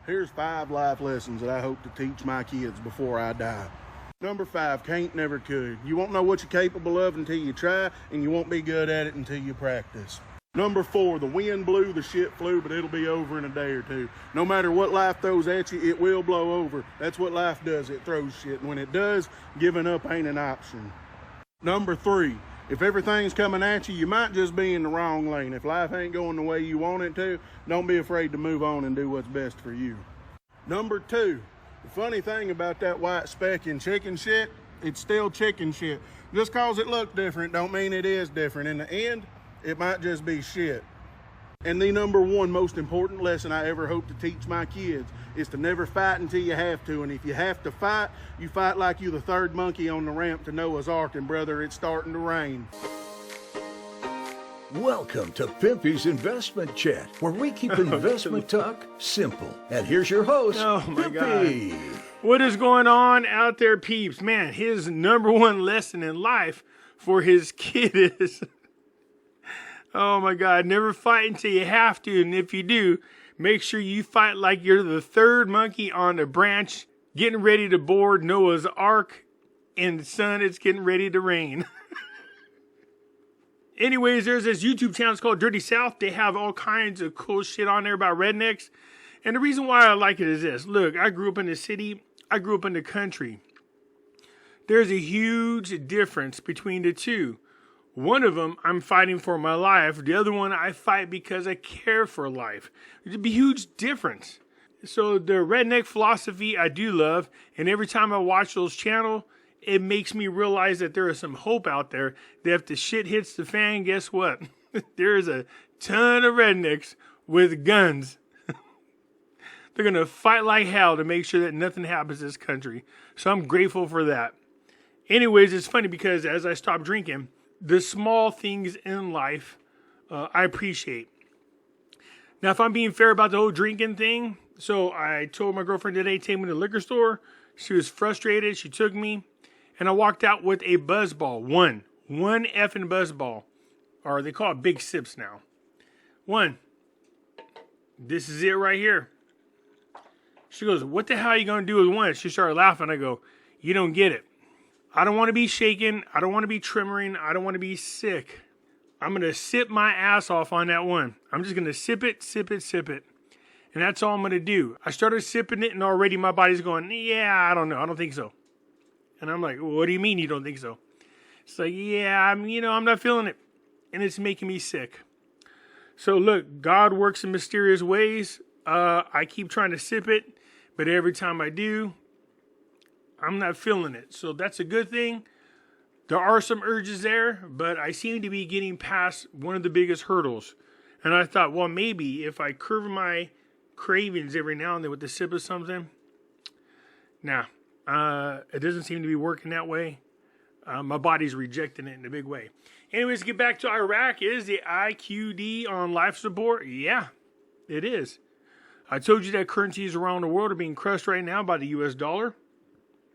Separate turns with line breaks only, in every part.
Here's 5 life lessons that I hope to teach my kids before I die. Number 5, can't never could. You won't know what you're capable of until you try, and you won't be good at it until you practice. Number 4, the wind blew, the shit flew, but it'll be over in a day or two. No matter what life throws at you, it will blow over. That's what life does, it throws shit. And when it does, giving up ain't an option. Number 3, if everything's coming at you, you might just be in the wrong lane. If life ain't going the way you want it to, don't be afraid to move on and do what's best for you. Number 2, the funny thing about that white speck in chicken shit, it's still chicken shit. Just cause it look different don't mean it is different. In the end, it might just be shit. And the number 1 most important lesson I ever hope to teach my kids is to never fight until you have to. And if you have to fight, you fight like you the third monkey on the ramp to Noah's Ark, and brother, it's starting to rain.
Welcome to Pimpy's Investment Chat, where we keep investment talk simple. And here's your host,
Oh my
Pimpy.
God. What is going on out there, peeps? Man, his number 1 lesson in life for his kid is, oh my God, never fight until you have to. And if you do, make sure you fight like you're the third monkey on the branch, getting ready to board Noah's Ark. And son, it's getting ready to rain. Anyways, there's this YouTube channel, it's called Dirty South. They have all kinds of cool shit on there about rednecks. And the reason why I like it is this. Look, I grew up in the city. I grew up in the country. There's a huge difference between the two. One of them, I'm fighting for my life. The other one, I fight because I care for life. There's a huge difference. So the redneck philosophy, I do love. And every time I watch those channels, it makes me realize that there is some hope out there that if the shit hits the fan, guess what? There is a ton of rednecks with guns. They're going to fight like hell to make sure that nothing happens in this country. So I'm grateful for that. Anyways, it's funny because as I stop drinking, the small things in life I appreciate. Now, if I'm being fair about the whole drinking thing, so I told my girlfriend today, take me to the liquor store. She was frustrated. She took me. And I walked out with a buzz ball. One effing buzz ball. Or they call it big sips now. One. This is it right here. She goes, what the hell are you going to do with one? She started laughing. I go, you don't get it. I don't want to be shaken. I don't want to be tremoring. I don't want to be sick. I'm going to sip my ass off on that one. I'm just going to sip it, sip it, sip it. And that's all I'm going to do. I started sipping it and already my body's going, yeah, I don't know. I don't think so. And I'm like, what do you mean you don't think so? It's like, yeah, I'm not feeling it. And it's making me sick. So look, God works in mysterious ways. I keep trying to sip it, but every time I do, I'm not feeling it. So that's a good thing. There are some urges there, but I seem to be getting past one of the biggest hurdles. And I thought, well, maybe if I curb my cravings every now and then with the sip of something, nah. It doesn't seem to be working that way. My body's rejecting it in a big way. Anyways, to get back to Iraq, is the IQD on life support? Yeah, it is. I told you that currencies around the world are being crushed right now by the US dollar.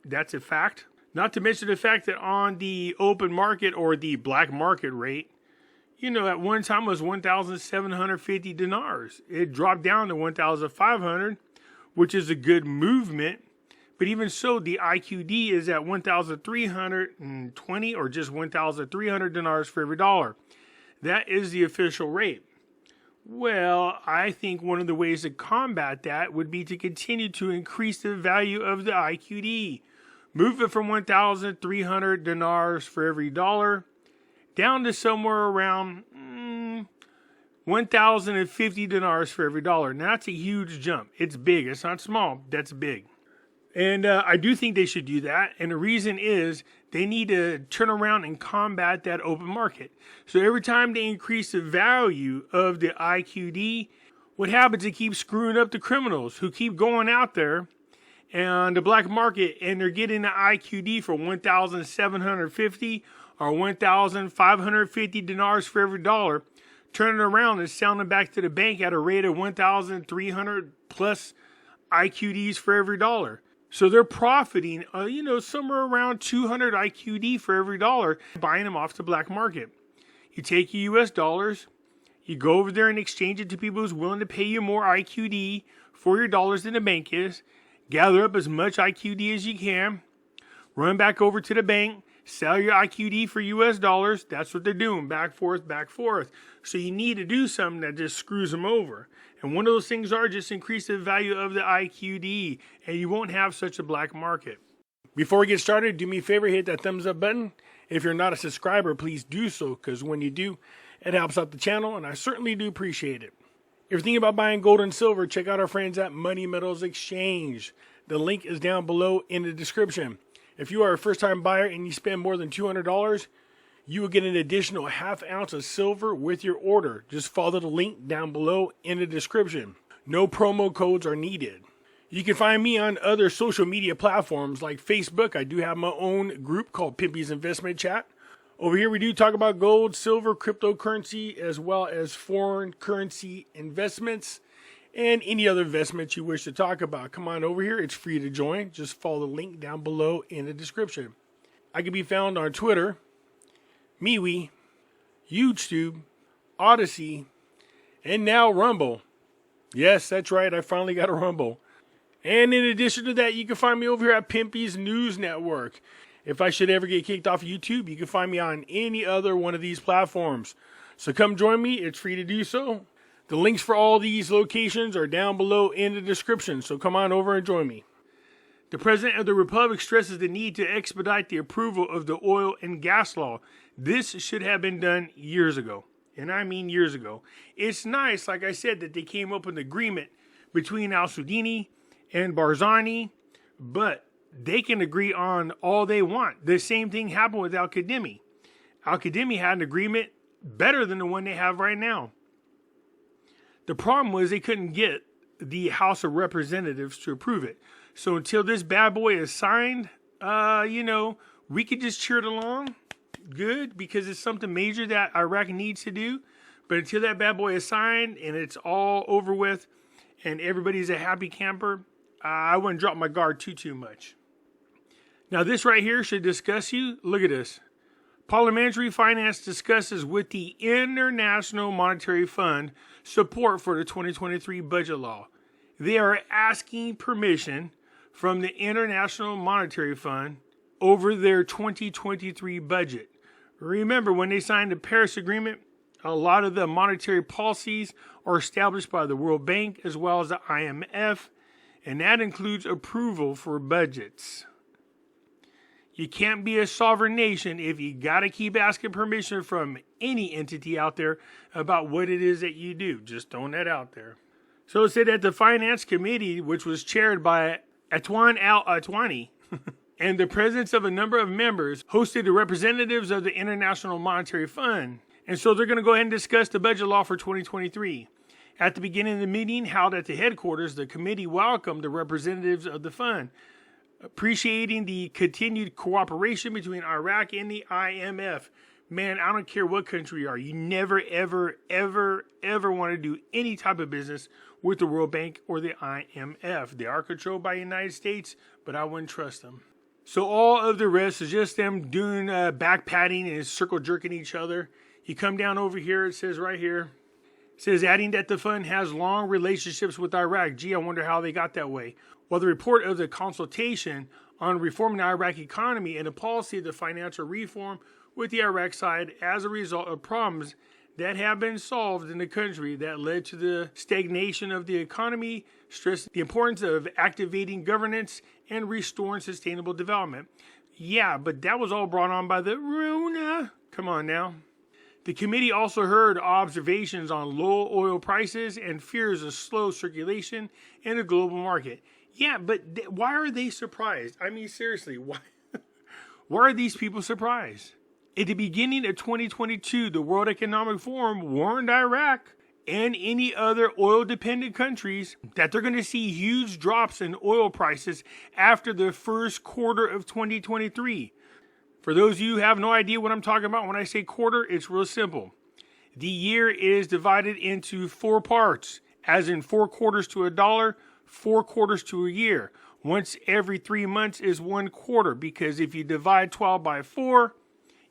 That's a fact. Not to mention the fact that on the open market or the black market rate, at one time it was 1,750 dinars. It dropped down to 1,500, which is a good movement. But even so, the IQD is at 1,320 or just 1,300 dinars for every dollar. That is the official rate. Well, I think one of the ways to combat that would be to continue to increase the value of the IQD. Move it from 1,300 dinars for every dollar down to somewhere around 1,050 dinars for every dollar. Now, that's a huge jump. It's big. It's not small. That's big. And I do think they should do that. And the reason is they need to turn around and combat that open market. So every time they increase the value of the IQD, what happens? It keeps screwing up the criminals who keep going out there and the black market, and they're getting the IQD for 1,750 or 1,550 dinars for every dollar, turning around and selling it back to the bank at a rate of 1,300 plus IQDs for every dollar. So they're profiting, somewhere around 200 IQD for every dollar, buying them off the black market. You take your US dollars, you go over there and exchange it to people who's willing to pay you more IQD for your dollars than the bank is. Gather up as much IQD as you can. Run back over to the bank. Sell your IQD for US dollars. That's what they're doing. Back, forth, back, forth. So you need to do something that just screws them over. And one of those things are just increase the value of the IQD. And you won't have such a black market. Before we get started, do me a favor, hit that thumbs up button. If you're not a subscriber, please do so, because when you do, it helps out the channel, and I certainly do appreciate it. If you're thinking about buying gold and silver, check out our friends at Money Metals Exchange. The link is down below in the description. If you are a first-time buyer and you spend more than $200, you will get an additional ½ ounce of silver with your order. Just follow the link down below in the description. No promo codes are needed. You can find me on other social media platforms like Facebook. I do have my own group called Pimpy's Investment Chat. Over here we do talk about gold, silver, cryptocurrency, as well as foreign currency investments and any other investments you wish to talk about. Come on over here. It's free to join. Just follow the link down below in the description. I can be found on Twitter, MeWe, YouTube, Odyssey, and now Rumble. Yes, that's right. I finally got a Rumble. And in addition to that, you can find me over here at Pimpy's News Network. If I should ever get kicked off of YouTube, you can find me on any other one of these platforms. So come join me. It's free to do so. The links for all these locations are down below in the description. So come on over and join me. The President of the Republic stresses the need to expedite the approval of the oil and gas law. This should have been done years ago. And I mean years ago. It's nice, like I said, that they came up with an agreement between Al-Sudani and Barzani, but they can agree on all they want. The same thing happened with Al-Kadhimi. Al-Kadhimi had an agreement better than the one they have right now. The problem was they couldn't get the House of Representatives to approve it. So until this bad boy is signed, we could just cheer it along. Good, because it's something major that Iraq needs to do. But until that bad boy is signed and it's all over with and everybody's a happy camper, I wouldn't drop my guard too much. Now this right here should discuss you. Look at this. Parliamentary Finance discusses with the International Monetary Fund support for the 2023 budget law. They are asking permission from the International Monetary Fund over their 2023 budget. Remember, when they signed the Paris Agreement, a lot of the monetary policies are established by the World Bank as well as the IMF. And that includes approval for budgets. You can't be a sovereign nation if you got to keep asking permission from any entity out there about what it is that you do. Just throwing that out there. So it said that the Finance Committee, which was chaired by Atwan Al-Atwani, and the presence of a number of members, hosted the representatives of the International Monetary Fund. And so they're going to go ahead and discuss the budget law for 2023. At the beginning of the meeting held at the headquarters, the committee welcomed the representatives of the fund, appreciating the continued cooperation between Iraq and the IMF. Man, I don't care what country you are. You never, ever, ever, ever want to do any type of business with the World Bank or the IMF. They are controlled by the United States, but I wouldn't trust them. So all of the rest is just them doing back patting and circle jerking each other. You come down over here, it says right here, it says, adding that the fund has long relationships with Iraq. Gee, I wonder how they got that way. Well, the report of the consultation on reforming the Iraq economy and the policy of the financial reform with the Iraq side as a result of problems that have been solved in the country that led to the stagnation of the economy, stressed the importance of activating governance and restoring sustainable development. Yeah, but that was all brought on by the Rona. Come on now. The committee also heard observations on low oil prices and fears of slow circulation in the global market. Yeah, but why are they surprised? I mean, seriously, why are these people surprised? At the beginning of 2022, the World Economic Forum warned Iraq and any other oil-dependent countries that they're going to see huge drops in oil prices after the first quarter of 2023. For those of you who have no idea what I'm talking about when I say quarter, it's real simple. The year is divided into 4 parts, as in 4 quarters to $1, 4 quarters to a year. Once every 3 months is 1 quarter, because if you divide 12 by 4,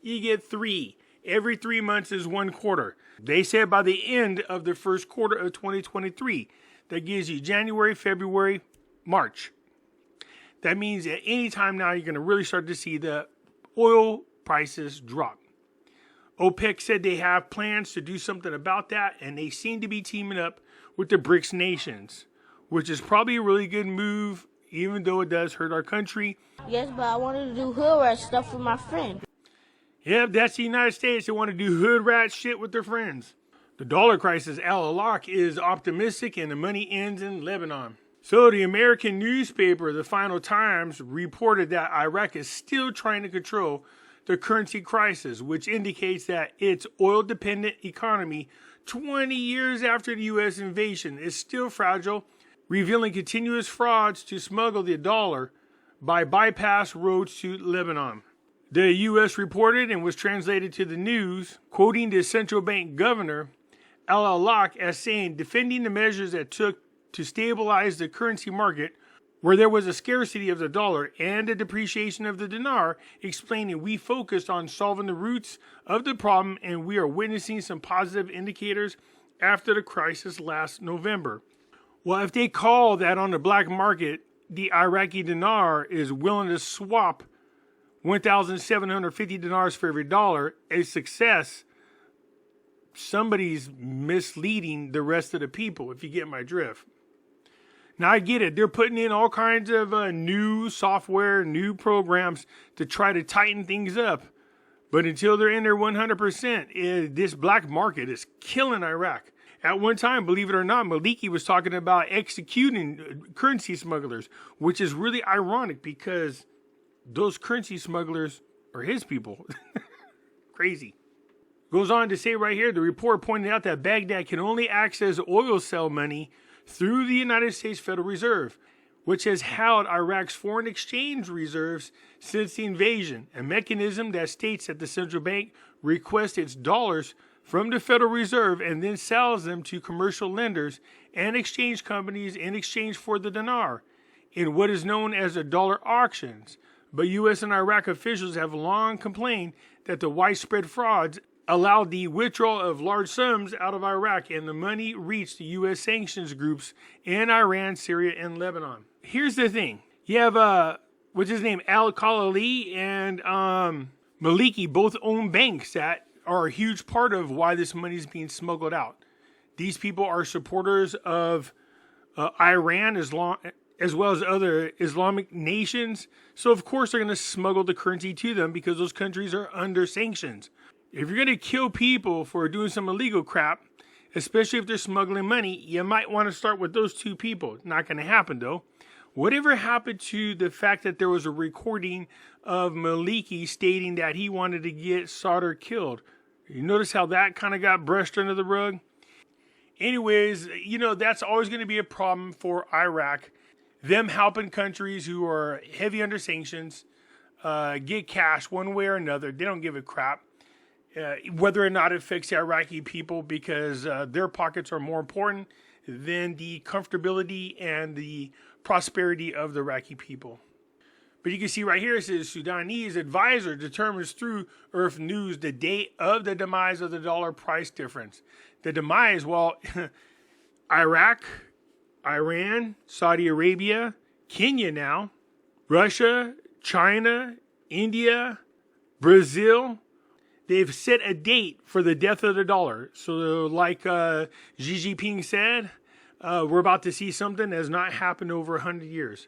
you get 3. Every 3 months is 1 quarter. They said by the end of the first quarter of 2023, that gives you January, February, March. That means at any time now you're going to really start to see the oil prices drop. OPEC said they have plans to do something about that, and they seem to be teaming up with the BRICS nations, which is probably a really good move, even though it does hurt our country.
Yes, but I wanted to do hood rat stuff with my friend.
Yep, that's the United States. They want to do hood rat shit with their friends. The dollar crisis, Al-Alaq, is optimistic and the money ends in Lebanon. So the American newspaper, the Financial Times, reported that Iraq is still trying to control the currency crisis, which indicates that its oil-dependent economy 20 years after the U.S. invasion is still fragile, revealing continuous frauds to smuggle the dollar by bypass roads to Lebanon. The U.S. reported and was translated to the news, quoting the central bank governor, Al-Alaq, as saying, defending the measures that took to stabilize the currency market where there was a scarcity of the dollar and a depreciation of the dinar, explaining we focused on solving the roots of the problem and we are witnessing some positive indicators after the crisis last November. Well, if they call that on the black market, the Iraqi dinar is willing to swap 1,750 dinars for every dollar, a success, somebody's misleading the rest of the people, if you get my drift. Now, I get it. They're putting in all kinds of new software, new programs to try to tighten things up. But until they're in there 100%, this black market is killing Iraq. At one time, believe it or not, Maliki was talking about executing currency smugglers, which is really ironic because those currency smugglers are his people. Crazy. Goes on to say right here, the report pointed out that Baghdad can only access oil sale money through the United States Federal Reserve, which has held Iraq's foreign exchange reserves since the invasion, a mechanism that states that the central bank requests its dollars from the Federal Reserve and then sells them to commercial lenders and exchange companies in exchange for the dinar in what is known as the dollar auctions. But U.S. and Iraq officials have long complained that the widespread frauds allowed the withdrawal of large sums out of Iraq and the money reached the U.S. sanctions groups in Iran, Syria, and Lebanon. Here's the thing. You have, what's his name, Al-Khalili and Maliki both own banks that are a huge part of why this money is being smuggled out. These people are supporters of Iran as well as other Islamic nations. So, of course, they're going to smuggle the currency to them because those countries are under sanctions. If you're going to kill people for doing some illegal crap, especially if they're smuggling money, you might want to start with those two people. Not going to happen, though. Whatever happened to the fact that there was a recording of Maliki stating that he wanted to get Sadr killed? You notice how that kind of got brushed under the rug? Anyways, that's always going to be a problem for Iraq. Them helping countries who are heavy under sanctions get cash one way or another. They don't give a crap. Whether or not it affects the Iraqi people because their pockets are more important than the comfortability and the prosperity of the Iraqi people. But you can see right here, it says Sudanese advisor determines through Earth News the date of the demise of the dollar price difference. The demise, well, Iraq, Iran, Saudi Arabia, Kenya now, Russia, China, India, Brazil, they've set a date for the death of the dollar. So like Xi Jinping said, we're about to see something that has not happened over 100 years.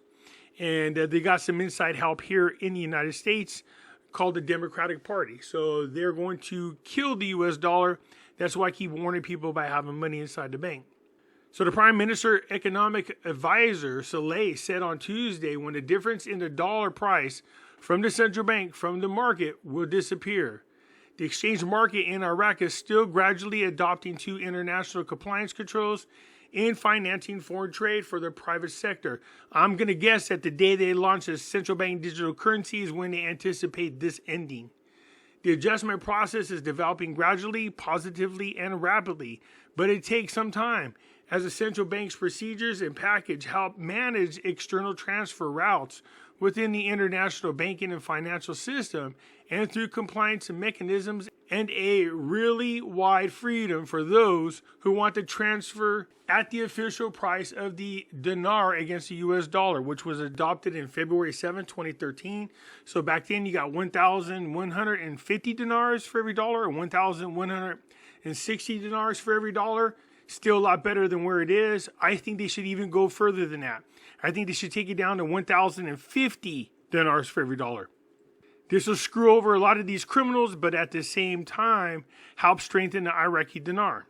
And they got some inside help here in the United States called the Democratic Party. So they're going to kill the U.S. dollar. That's why I keep warning people about having money inside the bank. So the Prime Minister Economic Advisor Saleh said on Tuesday when the difference in the dollar price from the central bank from the market will disappear. The exchange market in Iraq is still gradually adopting to international compliance controls in financing foreign trade for the private sector. I'm going to guess that the day they launch a central bank digital currency is when they anticipate this ending. The adjustment process is developing gradually, positively, and rapidly, but it takes some time as the central bank's procedures and package help manage external transfer routes within the international banking and financial system and through compliance mechanisms and a really wide freedom for those who want to transfer at the official price of the dinar against the US dollar, which was adopted in February 7, 2013. So back then you got 1,150 dinars for every dollar and 1,160 dinars for every dollar. Still a lot better than where it is. I think they should even go further than that. I think they should take it down to 1,050 dinars for every dollar. This will screw over a lot of these criminals, but at the same time, help strengthen the Iraqi dinar.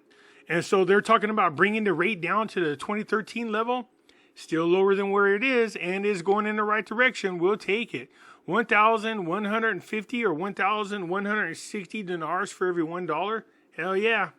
And so they're talking about bringing the rate down to the 2013 level. Still lower than where it is and is going in the right direction. We'll take it. 1,150 or 1,160 dinars for every $1. Hell yeah.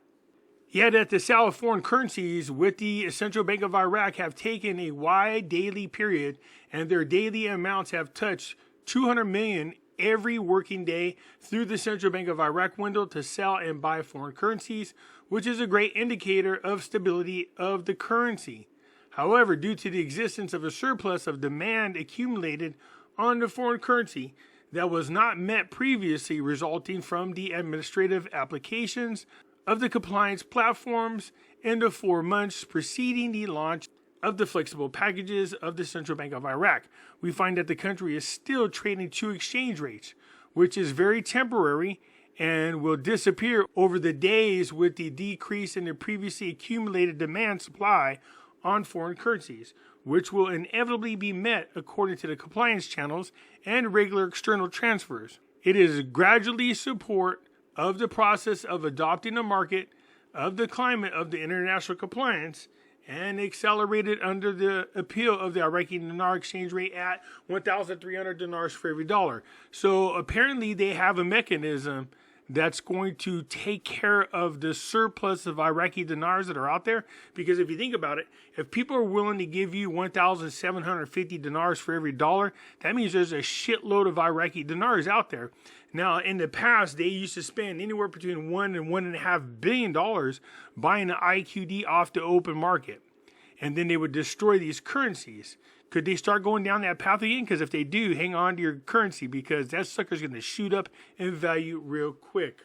Yet at the sale of foreign currencies with the Central Bank of Iraq have taken a wide daily period, and their daily amounts have touched 200 million every working day through the Central Bank of Iraq window to sell and buy foreign currencies, which is a great indicator of stability of the currency. However, due to the existence of a surplus of demand accumulated on the foreign currency that was not met previously, resulting from the administrative applications of the compliance platforms in the 4 months preceding the launch of the flexible packages of the Central Bank of Iraq, we find that the country is still trading 2 exchange rates, which is very temporary and will disappear over the days with the decrease in the previously accumulated demand supply on foreign currencies, which will inevitably be met according to the compliance channels and regular external transfers. It is gradually support of the process of adopting a market of the climate of the international compliance and accelerated under the appeal of the Iraqi dinar exchange rate at 1,300 dinars for every dollar. So apparently they have a mechanism that's going to take care of the surplus of Iraqi dinars that are out there. Because if you think about it, if people are willing to give you 1,750 dinars for every dollar, that means there's a shitload of Iraqi dinars out there. Now, in the past, they used to spend anywhere between $1 and $1.5 billion buying the IQD off the open market. And then they would destroy these currencies. Could they start going down that path again? Because if they do, hang on to your currency because that sucker's going to shoot up in value real quick.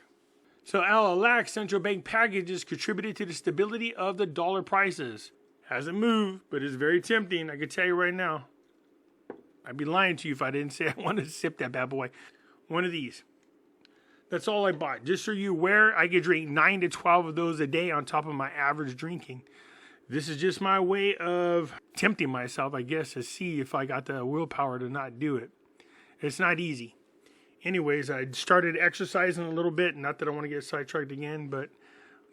So Al-Alaq central bank packages contributed to the stability of the dollar prices. Hasn't moved, but it's very tempting. I can tell you right now. I'd be lying to you if I didn't say I wanted to sip that bad boy. One of these. That's all I bought. Just so you're aware, I could drink 9 to 12 of those a day on top of my average drinking. This is just my way of tempting myself, I guess, to see if I got the willpower to not do it. It's not easy. Anyways, I started exercising a little bit. Not that I want to get sidetracked again, but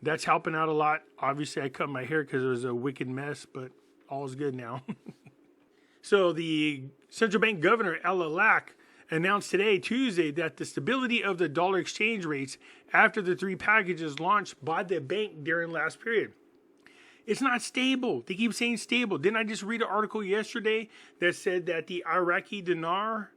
that's helping out a lot. Obviously, I cut my hair because it was a wicked mess, but all's good now. So the central bank governor, Al-Alaq, announced today, Tuesday, that the stability of the dollar exchange rates after the 3 packages launched by the bank during last period. It's not stable. They keep saying stable. Didn't I just read an article yesterday that said that the Iraqi dinar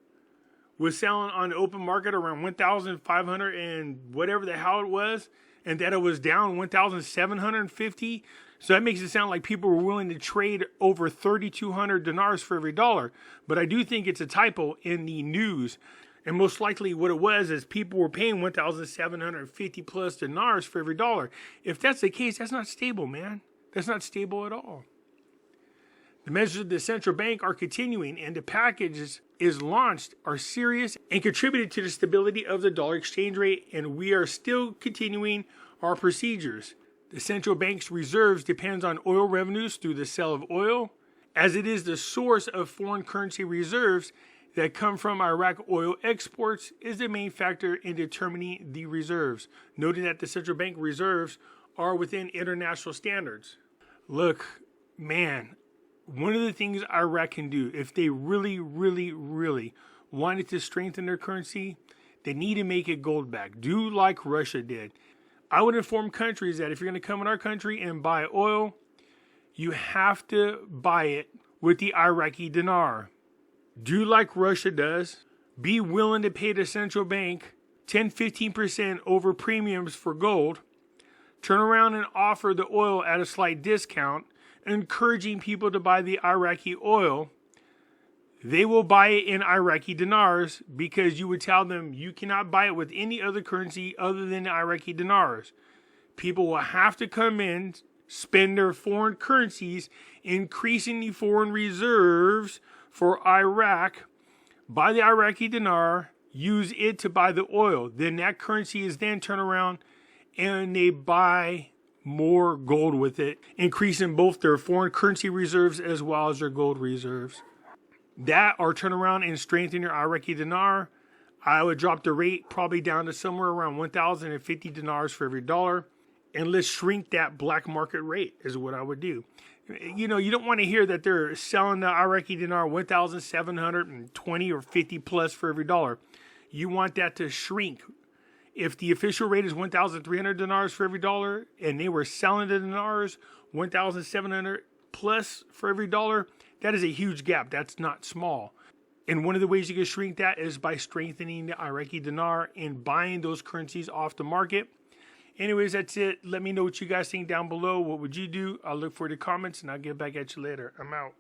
was selling on the open market around 1,500 and whatever the hell it was, and that it was down 1,750? So that makes it sound like people were willing to trade over 3,200 dinars for every dollar. But I do think it's a typo in the news. And most likely what it was is people were paying 1,750 plus dinars for every dollar. If that's the case, that's not stable, man. That's not stable at all. The measures of the central bank are continuing, and the packages is launched are serious and contributed to the stability of the dollar exchange rate, and we are still continuing our procedures. The central bank's reserves depends on oil revenues through the sale of oil, as it is the source of foreign currency reserves that come from Iraq oil exports is the main factor in determining the reserves, noting that the central bank reserves are within international standards. Look, man, one of the things Iraq can do, if they really, really, really wanted to strengthen their currency, they need to make it gold backed. Do like Russia did. I would inform countries that if you're going to come in our country and buy oil, you have to buy it with the Iraqi dinar. Do like Russia does. Be willing to pay the central bank 10-15% over premiums for gold. Turn around and offer the oil at a slight discount, encouraging people to buy the Iraqi oil. they will buy it in Iraqi dinars because you would tell them you cannot buy it with any other currency other than Iraqi dinars. People will have to come in, spend their foreign currencies, increasing the foreign reserves for Iraq, buy the Iraqi dinar, use it to buy the oil. Then that currency is then turned around and they buy more gold with it, increasing both their foreign currency reserves as well as their gold reserves. That or turn around and strengthen your Iraqi dinar. I would drop the rate probably down to somewhere around 1,050 dinars for every dollar. And let's shrink that black market rate is what I would do. You know, you don't want to hear that they're selling the Iraqi dinar 1,720 or 50 plus for every dollar. You want that to shrink. If the official rate is 1,300 dinars for every dollar and they were selling the dinars 1,700 plus for every dollar, that is a huge gap. That's not small. And one of the ways you can shrink that is by strengthening the Iraqi dinar and buying those currencies off the market. Anyways, that's it. Let me know what you guys think down below. What would you do? I'll look for the comments and I'll get back at you later. I'm out.